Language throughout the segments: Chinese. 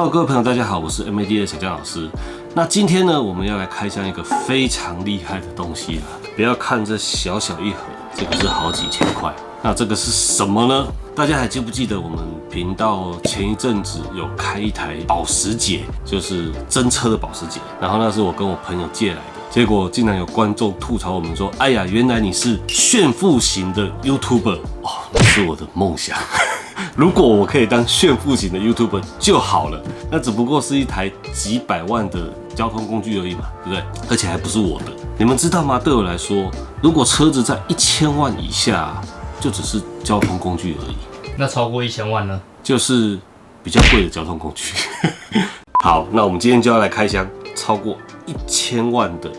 Hello， 各位朋友，大家好，我是 MAD 的小江老师。那今天呢，我们要来开箱一个非常厉害的东西啦！不要看这小小一盒，这个是好几千块。那这个是什么呢？大家还记不记得我们频道前一阵子有开一台保时捷，就是真车的保时捷，然后那是我跟我朋友借来的。结果竟然有观众吐槽我们说：“哎呀，原来你是炫富型的 YouTuber 哦，那是我的梦想。如果我可以当炫富型的 YouTuber 就好了，那只不过是一台几百万的交通工具而已嘛，对不对？而且还不是我的。你们知道吗？对我来说，如果车子在1000万以下，就只是交通工具而已。那超过1000万呢？就是比较贵的交通工具。好，那我们今天就要来开箱超过1000万的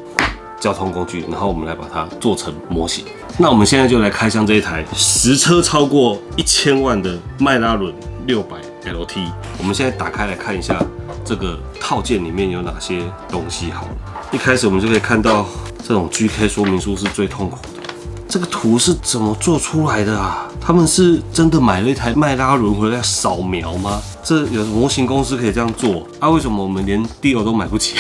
交通工具，然后我们来把它做成模型。那我们现在就来开箱这一台实车超过1000万的迈拉伦600 LT。我们现在打开来看一下这个套件里面有哪些东西好了。一开始我们就可以看到这种 GK 说明书是最痛苦的。这个图是怎么做出来的啊？他们是真的买了一台迈拉伦回来扫描吗？这有模型公司可以这样做啊？为什么我们连 Dio 都买不起？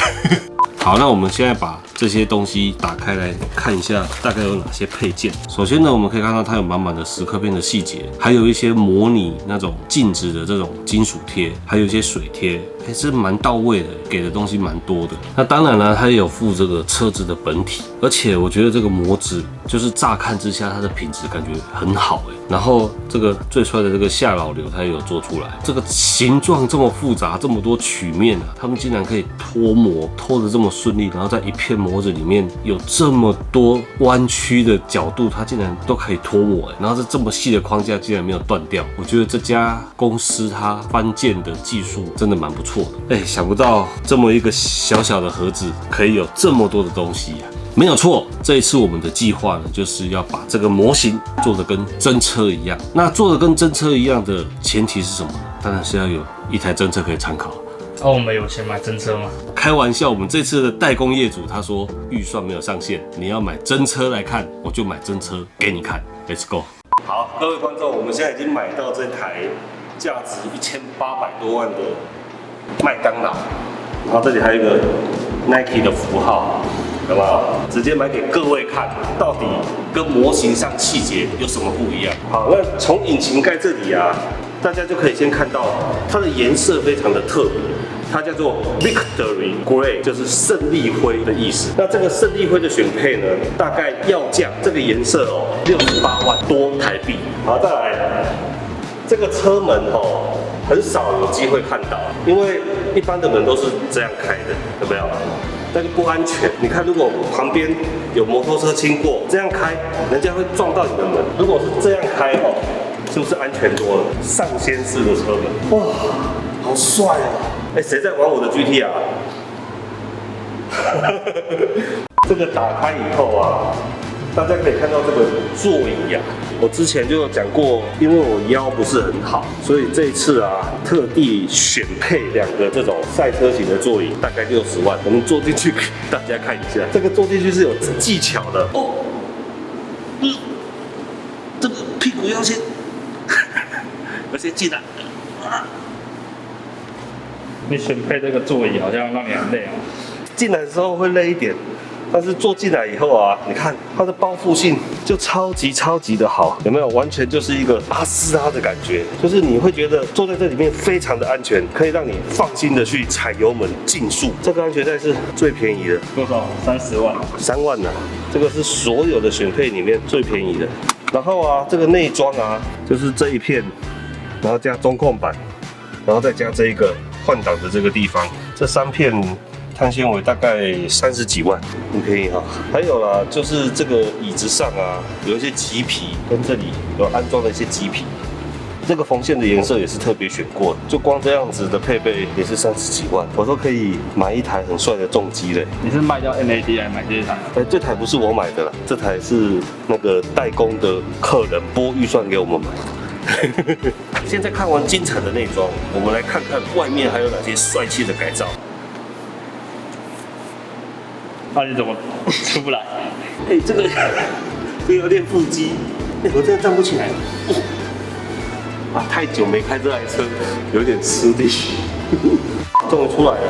好，那我们现在把这些东西打开来看一下，大概有哪些配件。首先呢，我们可以看到它有满满的蚀刻片的细节，还有一些模拟那种静止的这种金属贴，还有一些水贴，是蛮到位的，给的东西蛮多的。那当然了，它也有附这个车子的本体，而且我觉得这个模纸就是乍看之下它的品质感觉很好然后这个最帅的这个下老流它也有做出来，这个形状这么复杂，这么多曲面啊，他们竟然可以脱模，脱得这么顺利，然后在一片模子里面有这么多弯曲的角度，它竟然都可以脱模然后这么细的框架竟然没有断掉，我觉得这家公司它翻件的技术真的蛮不错的。想不到这么一个小小的盒子可以有这么多的东西没有错，这一次我们的计划呢，就是要把这个模型做得跟真车一样。那做得跟真车一样的前提是什么呢？当然是要有一台真车可以参考。我们有钱买真车吗？开玩笑，我们这次的代工业主他说预算没有上限，你要买真车来看，我就买真车给你看。Let's go。好，各位观众，我们现在已经买到这台价值1800多万的麦当劳，然后这里还有一个 Nike 的符号。好不好？直接买给各位看，到底跟模型上细节有什么不一样？好，那从引擎盖这里啊，大家就可以先看到它的颜色非常的特别，它叫做 Victory Gray， 就是胜利灰的意思。那这个胜利灰的选配呢，大概要价这个颜色68万多台币。好，再来这个车门很少有机会看到，因为一般的门都是这样开的，有没有？那就不安全。你看，如果旁边有摩托车经过，这样开，人家会撞到你的门。如果是这样开是不是安全多了？上掀式的车门，哇，好帅啊！谁在玩我的 GT 啊？这个打开以后啊，大家可以看到这个座椅啊。我之前就有讲过，因为我腰不是很好，所以这一次啊，特地选配2个这种赛车型的座椅，大概60万。我们坐进去给大家看一下，这个坐进去是有技巧的这个屁股要先进来。你选配这个座椅好像让你很累进来的时候会累一点。但是坐进来以后啊，你看它的包覆性就超级的好，有没有？完全就是一个阿斯拉的感觉，就是你会觉得坐在这里面非常的安全，可以让你放心的去踩油门竞速。这个安全带是最便宜的，多少？30万？3万呢？这个是所有的选配里面最便宜的。然后啊，这个内装啊，就是这一片，然后加中控板，然后再加这一个换挡的这个地方，这3片。碳纤维大概30几万，很便宜还有啦，就是这个椅子上啊，有一些麂皮，跟这里有安装了一些麂皮。这个缝线的颜色也是特别选过的，就光这样子的配备也是30几万，我都可以买一台很帅的重机嘞。你是卖掉 MAD 来买这一台？这台不是我买的啦，这台是那个代工的客人拨预算给我们买。现在看完精彩的内装，我们来看看外面还有哪些帅气的改造。那你怎么出不来？这个有点腹肌，我真的站不起来。太久没开这台车，有点吃力。终于出来了，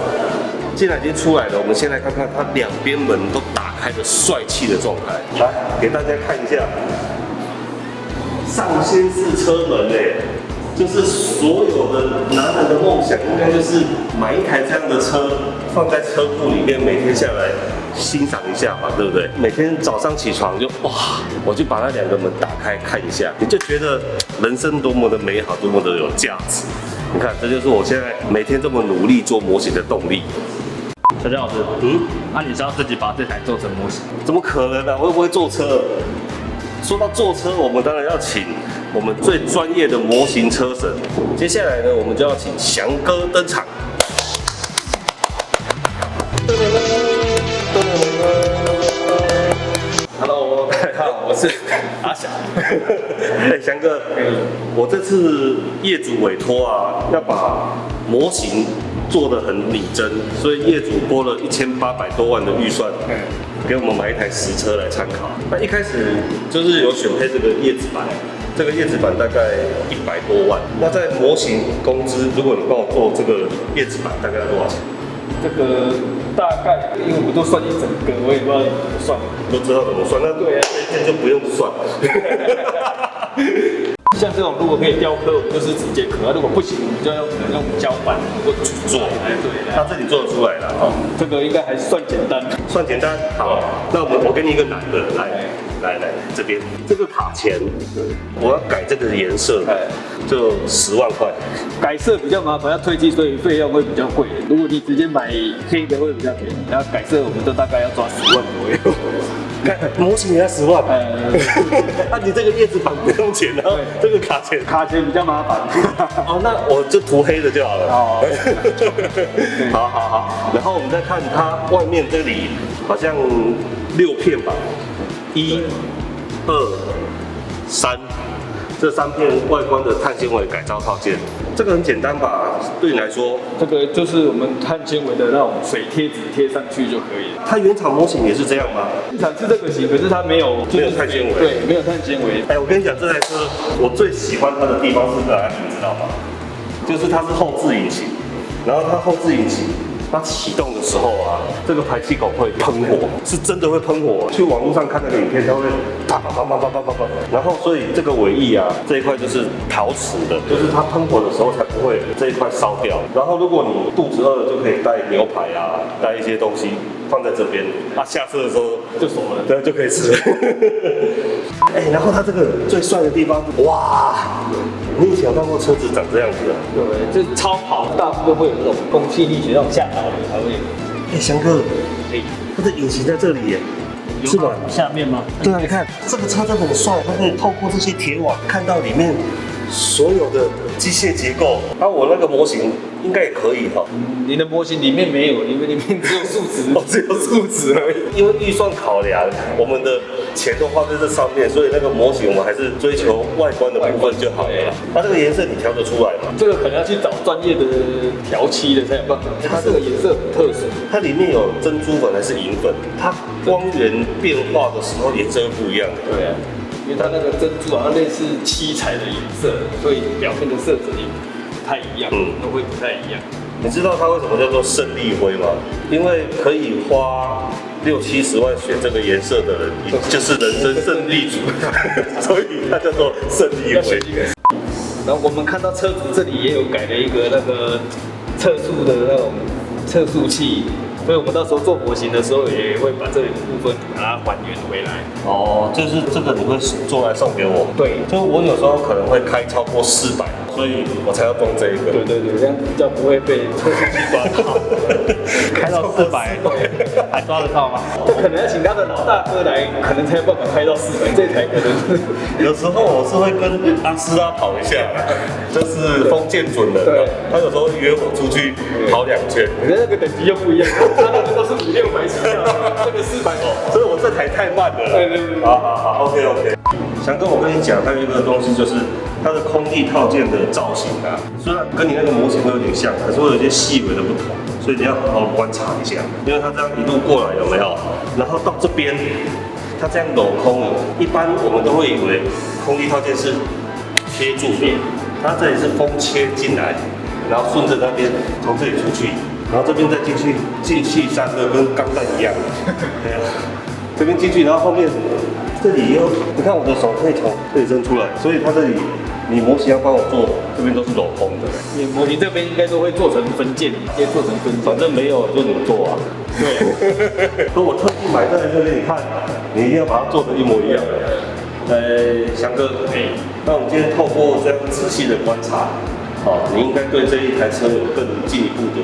既然已经出来了，我们先来看看它两边门都打开的帅气的状态。来，给大家看一下，上掀式车门诶，就是所有的男人的梦想，应该就是买一台这样的车，放在车库里面，每天下来欣赏一下嘛，对不对？每天早上起床就哇，我就把那两个门打开看一下，你就觉得人生多么的美好，多么的有价值。你看，这就是我现在每天这么努力做模型的动力。小江老师，那你是要自己把这台做成模型？怎么可能呢？我又不会坐车。说到坐车，我们当然要请我们最专业的模型车神。接下来呢，我们就要请翔哥登场。Hello， 大家好，我是阿翔。翔哥，我这次业主委托啊，要把模型做得很拟真，所以业主拨了1800多万的预算，给我们买一台实车来参考。那一开始就是有选配这个叶子板，这个叶子板大概100多万。那在模型工资，如果你帮我做这个叶子板，大概要多少钱？这个大概，因为我都算一整个，我也不知道怎么算。都知道怎么算，那对啊，这一片就不用算。像这种如果可以雕刻，我们就是直接刻；如果不行，我们就要可能用胶板或组做。对，他自己做得出来了哦。这个应该还算简单。算简单。好，那我给你一个难的，来这边，这个卡钳，我要改这个颜色，就10万块。改色比较麻烦，要推机，所以费用会比较贵。如果你直接买黑的会比较便宜，然后改色我们都大概要抓10万左右。看模型也要10万，那你这个叶子板不用钱，然后这个卡钳比较麻烦。哦，那我就涂黑的就好了。哦，好。然后我们再看它外面这里好像6片吧，1、2、3。这3片外观的碳纤维改造套件，这个很简单吧？对你来说，这个就是我们碳纤维的那种水贴纸贴上去就可以了。它原厂模型也是这样吗？原厂是这个型，可是它没有碳纤维。对，没有碳纤维。我跟你讲，这台车我最喜欢它的地方是哪里，你知道吗？就是它是后置引擎，然后它后置引擎。它启动的时候啊，这个排气口会喷火，是真的会喷火。去网络上看那个影片，它会啪。然后所以这个尾翼啊，这一块就是陶瓷的，就是它喷火的时候才不会这一块烧掉。然后如果你肚子饿了，就可以带牛排啊，带一些东西放在这边，下车的时候就熟了，对，就可以吃。然后它这个最帅的地方，哇！你以前有看过车子长这样子的？对，就是超跑大部分会有这种空气力学，那种下导流才会有。翔哥，它的引擎在这里耶，是吧？下面吗？对啊，你看这个车真的很帅，它可以透过这些铁网看到里面所有的机械结构。我那个模型应该也可以哈。你的模型里面没有，里面只有数值，只有数值而已。因为预算考量，我们的钱都花在这上面，所以那个模型我们还是追求外观的部分就好了。它这个颜色你调得出来吗？这个可能要去找专业的调漆的才有办法。它这个颜色很特殊，它里面有珍珠粉还是银粉，它光源变化的时候颜色会不一样。对啊，因为它那个珍珠好像类似七彩的颜色，所以表面的色泽也不太一样，都会不太一样。你知道它为什么叫做胜利灰吗？因为可以花60-70万选这个颜色的人，就是人生胜利组，所以它叫做胜利灰。然后我们看到车子这里也有改了一个那个测速的那种测速器，所以我们到时候做模型的时候也会把这里的部分把它还原回来。就是这个你会做来送给我？对，就我有时候可能会开超过400。所以我才要装这一个。对，这样比较不会被测速器抓到。开到400，还抓得到吗？这可能要请他的老大哥来，可能才有办法开到400。这台可能有时候我是会跟阿斯拉跑一下，就是封建准的。对，他有时候约我出去跑2圈。你那个等级又不一样，他那个都是500-600起跳，这个400哦。所以我这台太慢了。对。好 ，OK。翔哥，我跟你讲，还有一个东西就是它的空力套件的造型啊，虽然跟你那个模型会有点像，可是会有一些细微的不同，所以你要好好观察一下，因为它这样一路过来有没有？然后到这边，它这样镂空了，一般我们都会以为空力套件是贴住的，它这里是风切进来，然后顺着那边从这里出去，然后这边再进去，进气刹车跟钢弹一样。对啊，这边进去，然后后面这里又，你看我的手可以从这里伸出来，所以它这里你模型要帮我做，这边都是镂空的。你模型这边应该都会做成分件，直接做成分件。反正没有就你做啊。对。所以我特地买这台车给你看，你一定要把它做成一模一样。翔哥，那我们今天透过这样仔细的观察，你应该对这一台车有更进一步的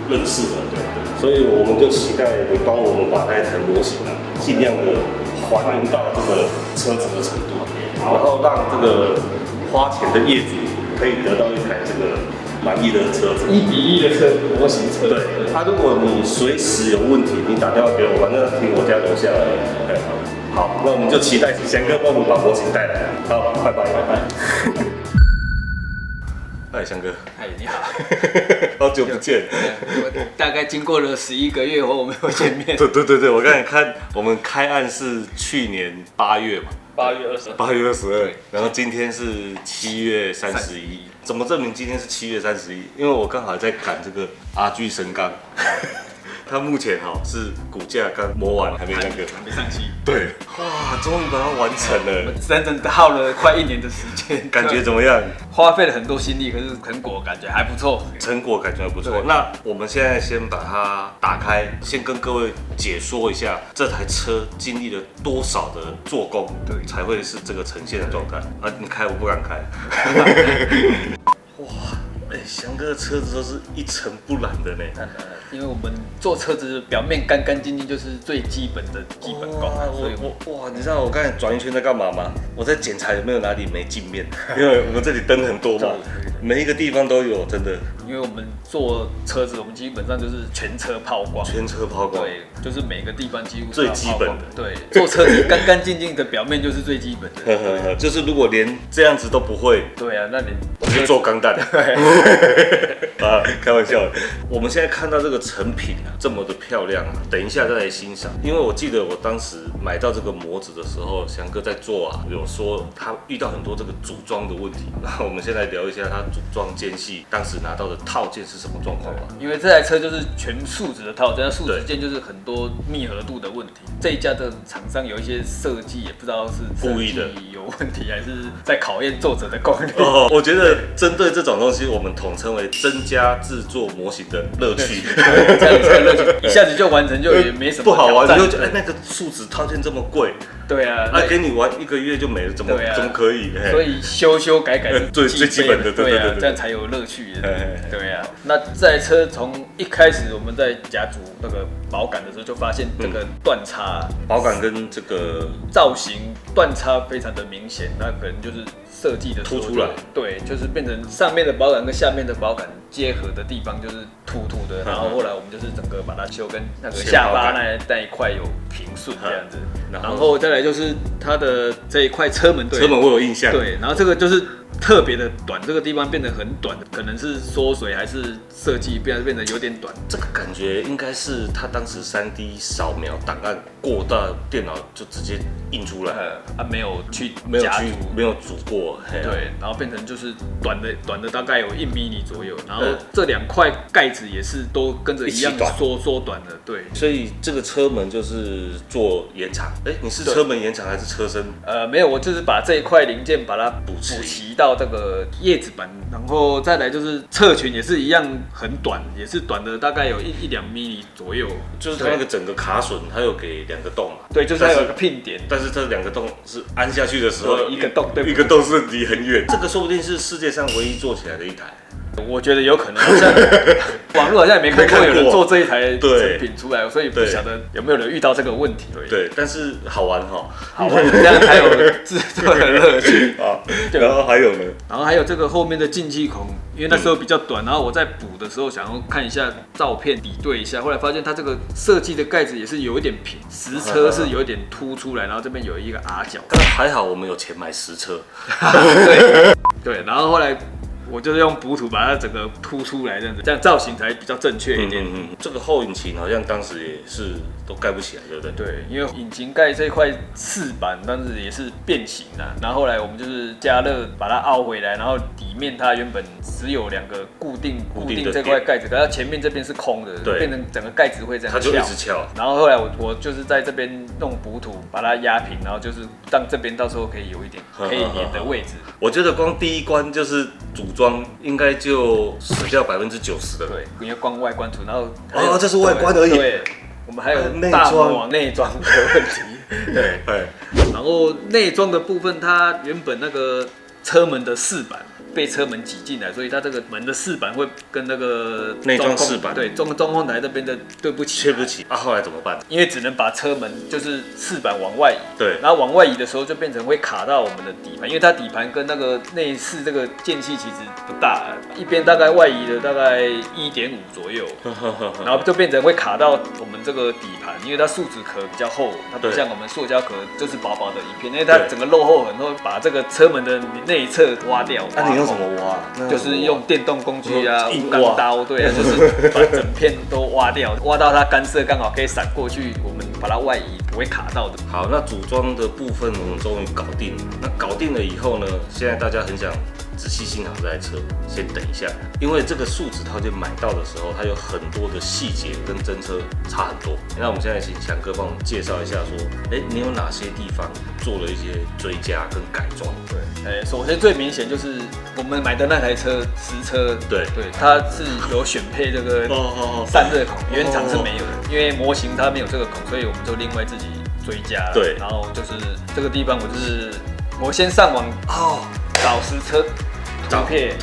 认识了，对。所以我们就期待你帮我们把那一台模型尽量的还原到这个车子的程度，然后让这个花钱的业主可以得到一台这个满意的车子，1比1的车模型车。对，如果你随时有问题，你打电话给我，反正停我家楼下而已。好，那我们就期待翔哥帮我们把模型带来。好，拜拜。嗨，翔哥。嗨，你好。好久不见。大概经过了11个月后，我们又见面。对，我刚才看我们开案是去年8月嘛。8月20。8月22，然后今天是7月31。怎么证明今天是7月31？因为我刚好在赶这个RG神钢。它目前是骨架刚磨完，还没那个，还没上漆。对，哇，终于把它完成了。我们整整耗了快1年的时间，感觉怎么样？花费了很多心力，可是成果感觉还不错。成果感觉还不错。那我们现在先把它打开，先跟各位解说一下这台车经历了多少的做工，对，才会是这个呈现的状态。你开，我不敢开。哇！翔哥的车子都是一尘不染的呢。因为我们做车子表面干干净净就是最基本的基本功。所以你知道我刚才转一圈在干嘛吗？我在检查有没有哪里没镜面，因为我们这里灯很多嘛，每一个地方都有，真的。因为我们做车子，我们基本上就是全车抛光。全车抛光。对，就是每个地方几乎最基本的。对，做车子干干净净的表面就是最基本的。就是如果连这样子都不会，对啊，那你就做钢弹。开玩笑的。我们现在看到这个成品这么的漂亮等一下再来欣赏。因为我记得我当时买到这个模子的时候，翔哥在做有说他遇到很多这个组装的问题。那我们先来聊一下他组装间隙当时拿到的套件是什么状况吧。因为这台车就是全树脂的套件，树脂件就是很多密合度的问题。这一家的厂商有一些设计也不知道是故意的有问题，还是在考验作者的功力。我觉得针对这种东西，我们统称为增加制作模型的乐趣。这样子的乐趣，一下子就完成就也没什么不好玩，你就觉得那个树脂套件这么贵。对啊，给你玩1个月就没了，怎么可以？所以修改是最基本的，对啊，这样才有乐趣。对啊，那这台车从一开始我们在夹组那个保杆的时候，就发现这个断差，保杆跟这个造型断差非常的明显，那可能就是设计的凸出来，对，就是变成上面的保杆跟下面的保杆结合的地方就是凸的，然后后来我们就是整个把它修跟那个下巴那一块有平顺这样子，然后再来就是它的这一块车门我有印象，对，然后这个就是特别的短，这个地方变得很短，可能是缩水还是设计变得有点短。这个感觉应该是他当时3D 扫描档案过到电脑就直接印出来，没有去没有煮过，对，然后变成就是短的大概有1 mm 左右，然后这2块盖子也是都跟着一样缩短的，对。所以这个车门就是做延长，你是车门延长还是车身？没有，我就是把这一块零件把它补齐到这个叶子板，然后再来就是侧裙也是一样很短，也是短的大概有1-2 mm 左右，就是它那个整个卡榫它有给2个洞嘛，对，就是它有一个聘点，但是这2个洞是安下去的时候一个洞，对，一个洞是离很远，这个说不定是世界上唯一做起来的一台。我觉得有可能，好像网络好像也没看过有人做这一台成品出来，所以不晓得有没有人遇到这个问题。对，但是好玩好玩，这样才有制作的乐趣啊。然后还有呢？然后还有这个后面的进气孔，因为那时候比较短，然后我在补的时候想要看一下照片比对一下，后来发现它这个设计的盖子也是有一点平，实车是有一点凸出来，然后这边有一个 R 角。但还好我们有钱买实车。对，然后后来我就是用补土把它整个凸出来这样子，这样造型才比较正确一点。这个后引擎好像当时也是都盖不起来，对不对？对，因为引擎盖这块饰板当时也是变形啊，然后后来我们就是加热把它凹回来，然后底面它原本只有2个固定这块盖子，可是它前面这边是空的，变成整个盖子会这样它就一直翘。然后后来我就是在这边弄补土把它压平，然后就是让这边到时候可以有一点可以粘的位置。我觉得光第一关就是组装，应该就死掉90%的。对，因为光外观图，然后这是外观而已。对，我们还有大魔王内装的问题。对，然后内装的部分，它原本那个车门的饰板被车门挤进来，所以它这个门的饰板会跟那个内装饰板中控台这边的对不起，后来怎么办？因为只能把车门就是饰板往外移，对，然后往外移的时候就变成会卡到我们的底盘，因为它底盘跟那个内饰这个间隙其实不大，一边大概外移了大概1.5左右，然后就变成会卡到我们这个底盘，因为它树脂壳比较厚，它不像我们塑胶壳就是薄薄的一片，因为它整个肉厚很厚，把这个车门的内侧挖掉。那你用什么挖？就是用电动工具啊，钢刀，对啊，就是把整片都挖掉，挖到它干涉刚好可以闪过去，我们把它外移不会卡到的。好，那组装的部分我们终于搞定了。那搞定了以后呢，现在大家很想仔细欣赏这台车，先等一下，因为这个树脂套件买到的时候，它有很多的细节跟真车差很多。那我们现在请强哥帮我们介绍一下，说，你有哪些地方做了一些追加跟改装？对，首先最明显就是我们买的那台车实车，对，它是有选配这个散热孔，原厂是没有的，因为模型它没有这个孔，所以我们就另外自己追加了。对，然后就是这个地方，我先上网找实车照片，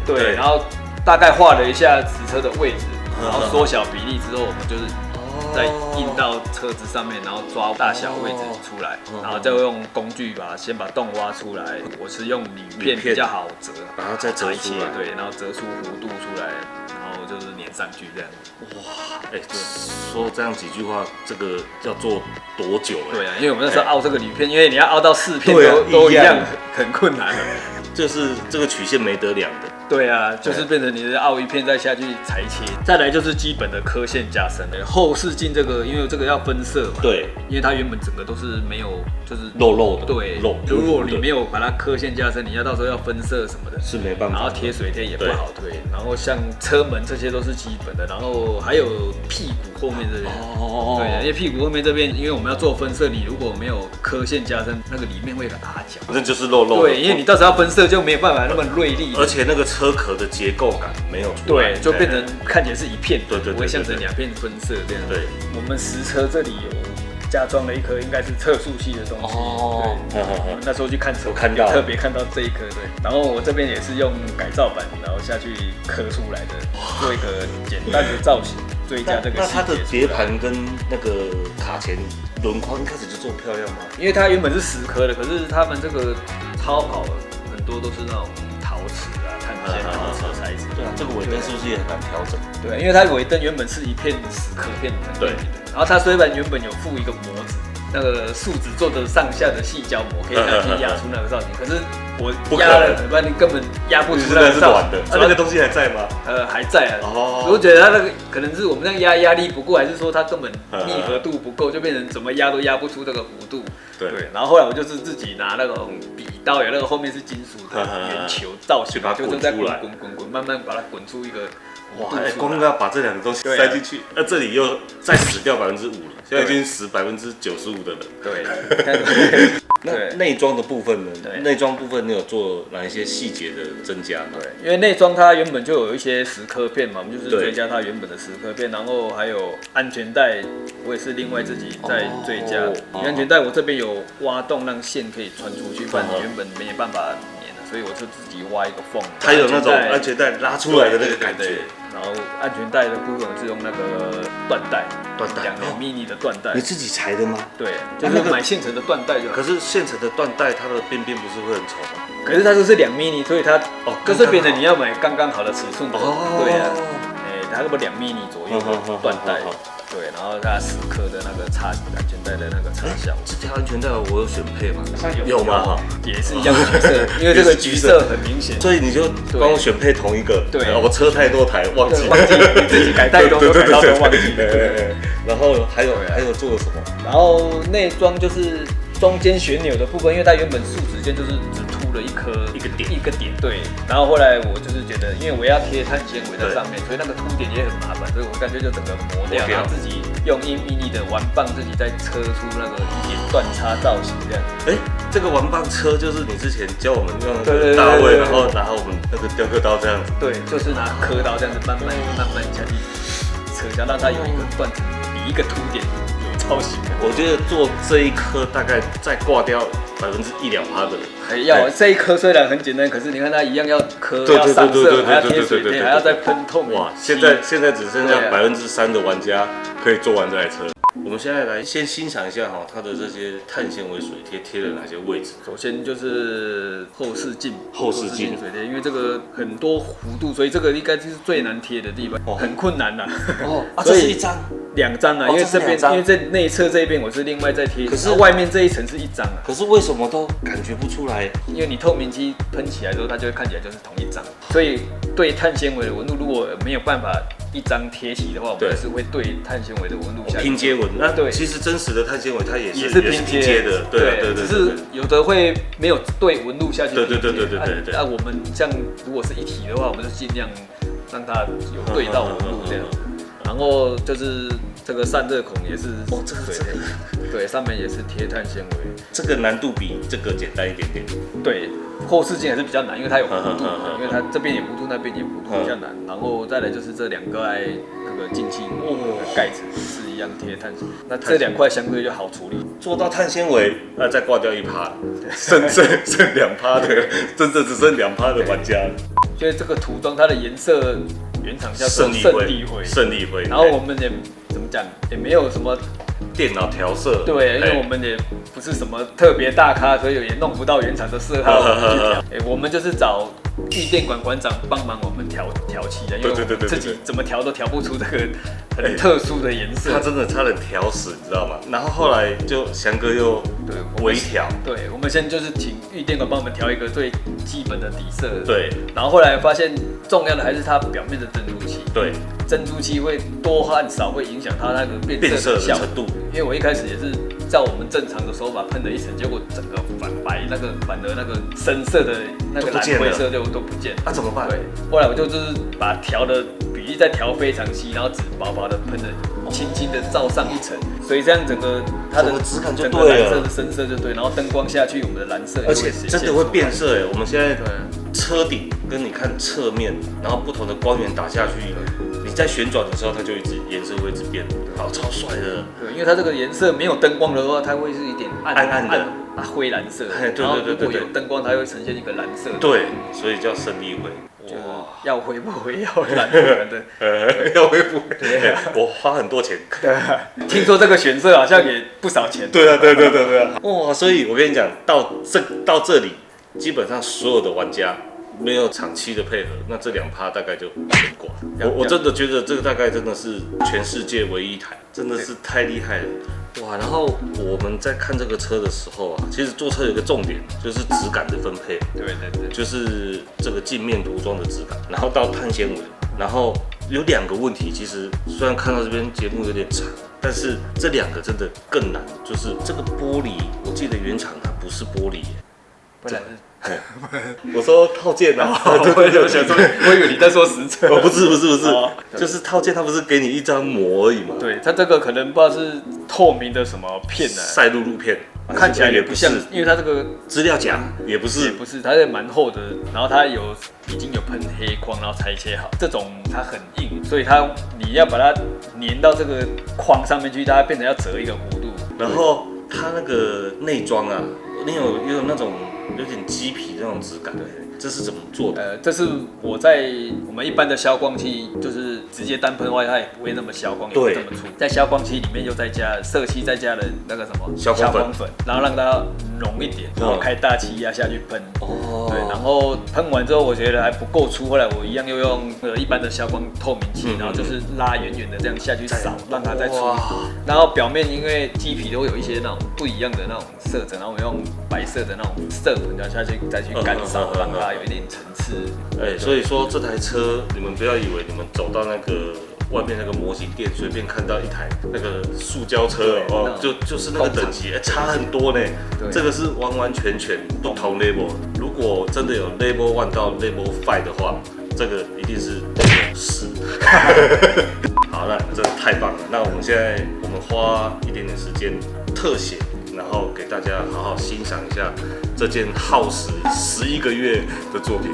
对，然后大概画了一下实车的位置，然后缩小比例之后，我们就是再印到车子上面，然后抓大小位置出来，然后再用工具先把洞挖出来。我是用铝片比较好折，把它再折出来，对，然后折出弧度出来，然后就是粘上去这样。哇，说这样几句话，这个要做多久？对啊，因为我们那时候凹这个铝片，因为你要凹到4片都一样，很困难。就是这个曲线没得量的。对啊，就是变成你的凹一片再下去裁切，再来就是基本的刻线加深的后视镜这个，因为这个要分色嘛，对，因为它原本整个都是没有，就是肉的，对，如果你没有把它刻线加深，你要到时候要分色什么的，是没办法，然后贴水贴也不好推，然后像车门这些都是基本的，然后还有屁股后面这边，对，因为屁股后面这边，因为我们要做分色，你如果没有刻线加深，那个里面会有个阿角，那就是肉的，对，因为你到时候要分色就没有办法那么锐利，而且那个车壳的结构感没有出来，对，就变成看起来是一片，对，不会像成2片分色这样。对，我们实车这里有加装了一颗应该是测速器的东西，对，那时候去看车，特别看到这一颗，对，然后我这边也是用改造板，然后下去刻出来的，做一个简单的造型，追加这个细节。那它的碟盘跟那个卡钳轮框一开始就做漂亮吗？因为它原本是10颗的，可是他们这个超跑很多都是那种陶瓷啊、碳纤的车材质。对啊，这个尾灯是不是也很难调整？对，因为它尾灯原本是一片10颗片的，对。然后它虽然原本有附一个模子，那个树脂做的上下的细胶膜，可以拿去压出那个造型。可是我压了，你根本压不出那个造型。那个东西还在吗？还在啊。我觉得它那个可能是我们这样压力不够，还是说它根本密合度不够，就变成怎么压都压不出这个弧度。对。然后后来我就是自己拿那种笔刀，有那个后面是金属的圆球造型，就是在滚，慢慢把它滚出一个。哇！光要把这2个东西塞进去，那这里又再死掉5%了，现在已经死95%的人。对。那内装的部分呢？内装部分你有做哪一些细节的增加吗？对，因为内装它原本就有一些10颗片嘛，我们就是追加它原本的10颗片，然后还有安全带，我也是另外自己再追加。安全带我这边有挖洞让线可以穿出去，不然原本没办法粘的，所以我是自己挖一个缝。它有那种安全带拉出来的那个感觉。然后安全带的部分是用那个缎带，2条 mini 的缎带。你自己裁的吗？对，就是买现成的缎带就好。可是现成的缎带，它的边边不是会很丑吗？可是它就是2 mini， 所以它就是变成你要买刚刚好的尺寸的。对啊，它差不多2 mini 左右的缎带。对，然后它10颗的那个安全带的那个插销。这条安全带我有选配吗？有吗？也是一样橘色，因为这个橘色很明显，所以你就帮我选配同一个。对，我车太多台忘记自己改太多，改到都忘记。然后还有做了什么？然后内装就是中间旋钮的部分，因为它原本树脂件就是只凸了一个点，对。然后后来我就是觉得，因为我要贴碳纤维在上面，所以那个凸点也很麻烦，所以我干脆就整个磨掉，然后自己用迷你的玩棒自己再车出那个一点断插造型这样。这个玩棒车就是你之前教我们用那个大卫，然后拿我们那个雕刻刀这样子。对，就是拿刻刀这样子慢慢下去扯下，让它有一个断层，比一个凸点有造型。我觉得做这一颗大概再挂掉1-2%的。要这一颗虽然很简单，可是你看它一样要刻，要上色，还要贴水贴，还要再喷透明。哇，现在只剩下3%的玩家可以做完这台车。我们现在来先欣赏一下它的这些碳纤维水贴了哪些位置。首先就是后视镜水贴，因为这个很多弧度，所以这个应该就是最难贴的地方，很困难啦。这是1张、2张啊，因为这边因为在内侧这一边我是另外再贴，可是外面这一层是1张啊。可是为什么都感觉不出来？因为你透明机喷起来之后，它就会看起来就是同一张，所以对碳纤维的纹路如果没有办法1张贴齐的话，我们是会对碳纤维的纹路下拼接纹。那对，其实真实的碳纤维它也是拼接的，对，只是有的会没有对纹路下去。对。那我们像如果是一体的话，我们就尽量让它有对到纹路这样。然后就是这个散热孔也是对，上面也是贴碳纤维。这个难度比这个简单一点点。对，后视镜还是比较难，因为它有弧度，因为它这边也弧度，那边也弧度，比较难。然后再来就是这2个那个进气盖子是一样贴碳纤维，那这2块相对就好处理。做到碳纤维，那再挂掉1%，剩2%的，真的只剩2%的玩家。所以这个涂装它的颜色原厂叫做胜利灰，然后我们也怎么讲，也没有什么电脑调色，对，因为我们也不是什么特别大咖，所以也弄不到原厂的色号去调。我们就是找玉电管馆长帮忙我们调漆的，因为我们自己怎么调都调不出这个很特殊的颜色。他真的差点调死，你知道吗？然后后来就翔哥又微调，对，我们先就是请玉电管帮我们调一个最基本的底色，对。然后后来发现重要的还是它表面的珍珠漆，对，珍珠漆会多和少会影响它那个变色的程度。因为我一开始也是照我们正常的手法喷了一层，结果整个反白，反而那个深色的那个蓝灰色就都不见了。那怎么办？对，后来我就是把调的比例再调非常细，然后只薄薄的喷的，轻轻的罩上一层，所以这样整个它的质感就对了，整个蓝色的深色就对，然后灯光下去，我们的蓝色而且真的会变色哎。我们现在车顶跟你看侧面，然后不同的光源打下去，你在旋转的时候，它就颜色会一直变，好超帅的。对，因为它这个颜色没有灯光的话，它会是一点暗的灰蓝色。对。如果有灯光，它会呈现一个蓝色。对，所以叫胜利灰。哇，要灰不灰，要蓝不蓝的。要灰不灰。我花很多钱。对啊，听说这个选色好像也不少钱。对啊。哇，所以我跟你讲，到这里，基本上所有的玩家。没有厂漆的配合，那这2%大概就全挂。我真的觉得这个大概真的是全世界唯一一台，真的是太厉害了，哇！然后我们在看这个车的时候啊，其实坐车有一个重点就是质感的分配，对，就是这个镜面涂装的质感，然后到碳纤维，然后有2个问题，其实虽然看到这边节目有点长，但是这2个真的更难，就是这个玻璃，我记得原厂它不是玻璃耶，不然我说套件啊，我以为你在说实车。不是，就是套件，它不是给你一张膜而已嘛？对，它这个可能不知道是透明的什么片呢，赛璐璐片，看起来也不像，因为它这个资料夹也不是，它是蛮厚的，然后它已经有喷黑框，然后裁切好，这种它很硬，所以你要把它粘到这个框上面去，它变成要折一个弧度。然后它那个内装啊，你有那种有点鸡皮那种质感，这是怎么做的？这是我在我们一般的消光器，就是直接单喷外，它也不会那么消光，也不会这么粗。在消光器里面又再加色漆，再加了那个什么消光粉，然后让它浓一点，然后开大气压下去喷。哦，对，然后喷完之后我觉得还不够粗，后来我一样又用一般的消光透明器，然后就是拉远远的这样下去扫，让它再粗。然后表面因为鸡皮都会有一些那种不一样的那种色泽，然后我们用白色的那种色粉，然后下去再去干烧，让它有一点层次。所以说这台车，你们不要以为你们走到那个外面那个模型店，随便看到一台那个塑胶车哦，就是那个等级，差很多呢。这个是完完全全不同 level。如果真的有 level 1到 level 5的话，这个一定是 level 10。好，那这太棒了。那我们现在花一点点时间特写，然后给大家好好欣赏一下这件耗时11个月的作品。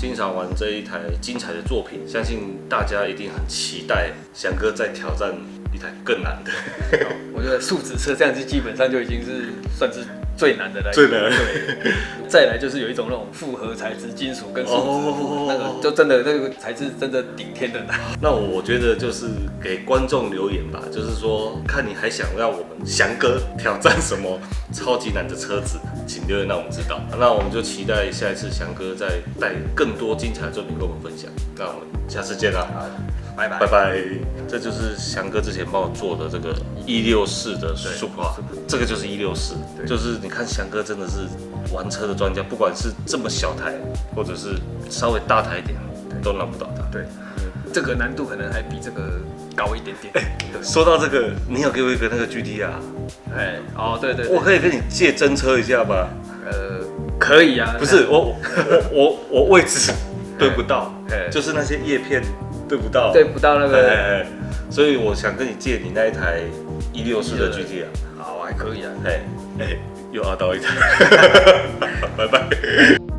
欣赏完这一台精彩的作品，相信大家一定很期待翔哥再挑战一台更难的。我觉得数值车这样子基本上就已经是算是最难的了。最难。对。再来就是有一种那种复合材质金属跟树脂，那个就真的那个材质真的顶天的难。那我觉得就是给观众留言吧，就是说看你还想要我们翔哥挑战什么超级难的车子，请留言让我们知道。那我们就期待下一次翔哥再带更多精彩的作品跟我们分享。那我们下次见啦，拜拜拜拜。这就是翔哥之前帮我做的这个164的 Supra， 这个就是164，就是你看翔哥真的是玩车的专家，不管是这么小台，或者是稍微大台一点，都难不倒他。对，这个难度可能还比这个高一点点。说到这个，你有给我一个那个 GT-R？对，我可以跟你借真车一下吗？可以啊。不是我位置对不到，就是那些叶片对不到那个，所以我想跟你借你那一台164的 GT-R。好，还可以啊。又挖到一台，拜拜。